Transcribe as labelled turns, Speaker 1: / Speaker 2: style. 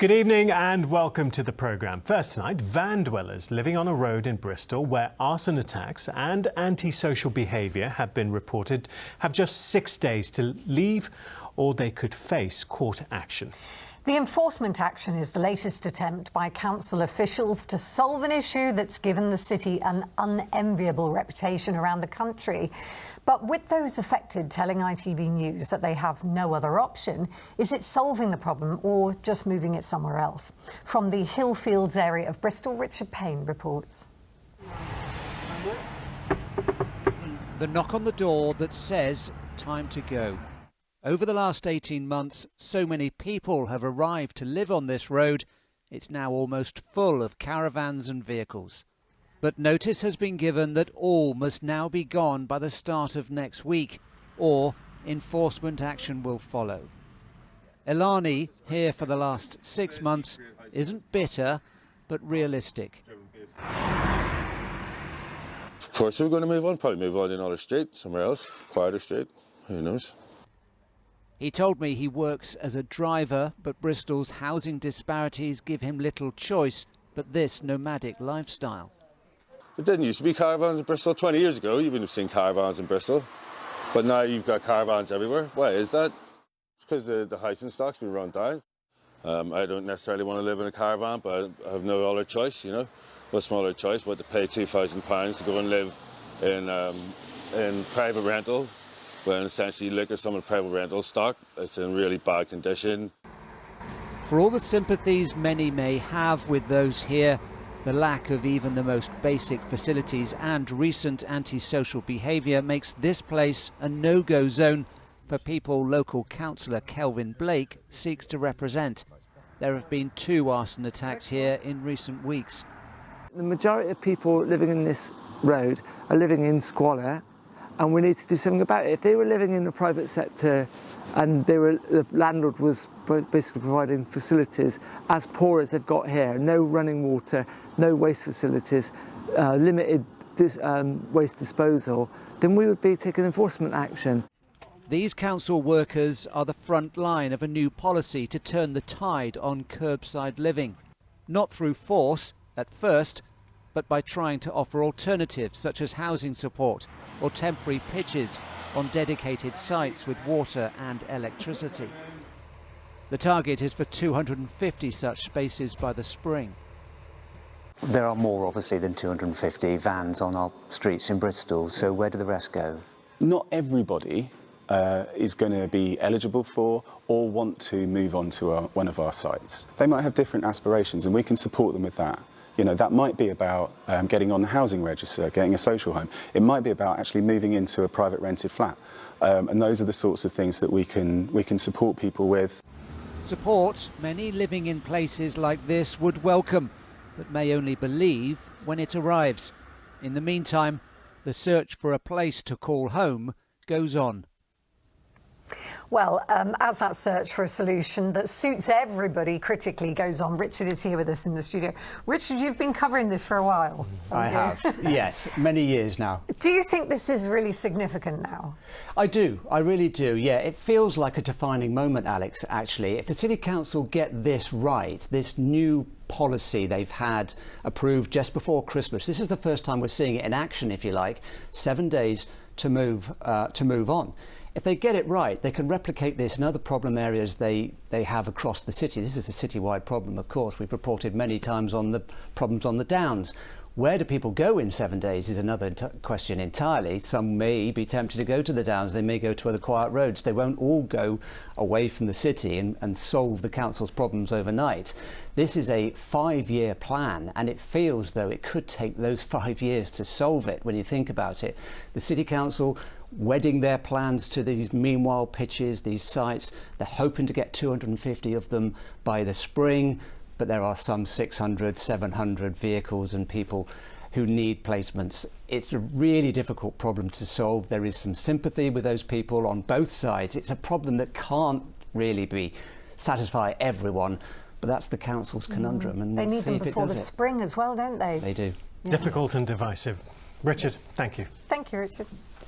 Speaker 1: Good evening and welcome to the programme. First tonight, van dwellers living on a road in Bristol where arson attacks and antisocial behaviour have been reported have just 6 days to leave or they could face court action.
Speaker 2: The enforcement action is the latest attempt by council officials to solve an issue that's given the city an unenviable reputation around the country. But with those affected telling ITV News that they have no other option, is it solving the problem or just moving it somewhere else? From the Hillfields area of Bristol, Richard Payne reports.
Speaker 3: The knock on the door that says time to go. Over the last 18 months, so many people have arrived to live on this road, it's now almost full of caravans and vehicles. But notice has been given that all must now be gone by the start of next week, or enforcement action will follow. Elani, here for the last 6 months, isn't bitter, but realistic.
Speaker 4: Of course we're going to move on, probably move on to another street, somewhere else, quieter street, who knows.
Speaker 3: He told me he works as a driver, but Bristol's housing disparities give him little choice but this nomadic lifestyle.
Speaker 4: There didn't used to be caravans in Bristol 20 years ago. You wouldn't have seen caravans in Bristol. But now you've got caravans everywhere. Why is that? It's because the housing stock's been run down. I don't necessarily want to live in a caravan, but I have no other choice, you know. What's my other choice but to pay £2,000 to go and live in private rental, when essentially you look at some of the private rental stock, it's in really bad condition.
Speaker 3: For all the sympathies many may have with those here, the lack of even the most basic facilities and recent antisocial behaviour makes this place a no-go zone for people local councillor Kelvin Blake seeks to represent. There have been 2 arson attacks here in recent weeks.
Speaker 5: The majority of people living in this road are living in squalor, and we need to do something about it. If they were living in the private sector and the landlord was basically providing facilities as poor as they've got here, no running water, no waste facilities, limited waste disposal, then we would be taking enforcement action.
Speaker 3: These council workers are the front line of a new policy to turn the tide on curbside living. Not through force at first, but by trying to offer alternatives such as housing support or temporary pitches on dedicated sites with water and electricity. The target is for 250 such spaces by the spring.
Speaker 6: There are more, obviously, than 250 vans on our streets in Bristol, so where do the rest go?
Speaker 7: Not everybody is going to be eligible for or want to move on to one of our sites. They might have different aspirations and we can support them with that. You know, that might be about getting on the housing register, getting a social home. It might be about actually moving into a private rented flat. And those are the sorts of things that we can support people with.
Speaker 3: Support many living in places like this would welcome, but may only believe when it arrives. In the meantime, the search for a place to call home goes on.
Speaker 2: Well, as that search for a solution that suits everybody critically goes on, Richard is here with us in the studio. Richard, you've been covering this for a while.
Speaker 8: I have, yes, many years now.
Speaker 2: Do you think this is really significant now?
Speaker 8: I do, I really do, yeah. It feels like a defining moment, Alex, actually. If the City Council get this right, this new policy they've had approved just before Christmas, this is the first time we're seeing it in action, if you like, 7 days to move on. If they get it right, they can replicate this in other problem areas they have across the city. This is a citywide problem, of course. We've reported many times on the problems on the Downs. Where do people go in 7 days is another question entirely. Some may be tempted to go to the Downs. They may go to other quiet roads. They won't all go away from the city and solve the council's problems overnight. This is a 5-year plan, and it feels though it could take those 5 years to solve it when you think about it. The City Council wedding their plans to these meanwhile pitches, these sites. They're hoping to get 250 of them by the spring, but there are some 600, 700 vehicles and people who need placements. It's a really difficult problem to solve. There is some sympathy with those people on both sides. It's a problem that can't really satisfy everyone, but that's the council's conundrum. And
Speaker 2: they
Speaker 8: we'll
Speaker 2: need them before the spring as well, don't they?
Speaker 8: They do.
Speaker 1: Yeah. Difficult and divisive. Richard, thank you.
Speaker 2: Thank you, Richard.